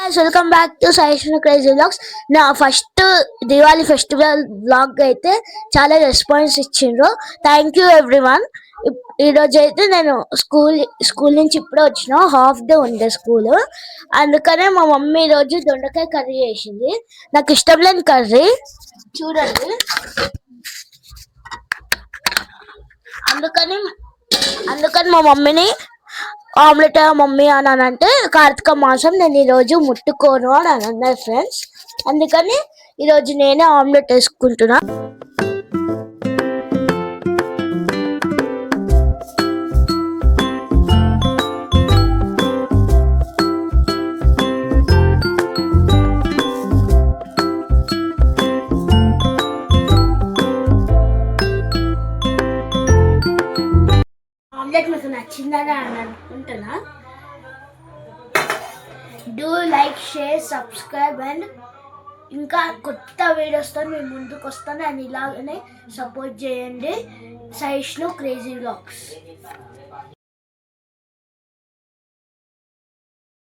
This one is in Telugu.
guys, welcome back to Sahishnu Crazy Vlogs. నా ఫస్ట్ దివాళీ ఫెస్టివల్ వ్లాగ్ అయితే చాలా రెస్పాన్స్ ఇచ్చిండ్రు. Thank you everyone. ఈరోజు అయితే నేను స్కూల్ నుంచి ఇప్పుడే వచ్చిన, హాఫ్ డే ఉండే స్కూల్. అందుకనే మా మమ్మీ ఈరోజు దొండకాయ కర్రీ చేసింది. నాకు ఇష్టం లేని కర్రీ చూడండి. అందుకని అందుకని మా మమ్మీని ఆమ్లెట్ మమ్మీ అని అంటే కార్తీక మాసం నేను ఈరోజు ముట్టుకోను అని అన్నారు ఫ్రెండ్స్. అందుకని ఈరోజు నేనే ఆమ్లెట్ వేసుకుంటున్నా. ఆమ్లెట్ మీకు నచ్చిందని అని అనుకుంటున్నా. Do like, share, subscribe and ఇంకా కొత్త వీడియోస్తో మేము ముందుకు వస్తాను. అండ్ ఇలాగనే సపోర్ట్ చేయండి. Sahishnu crazy vlogs.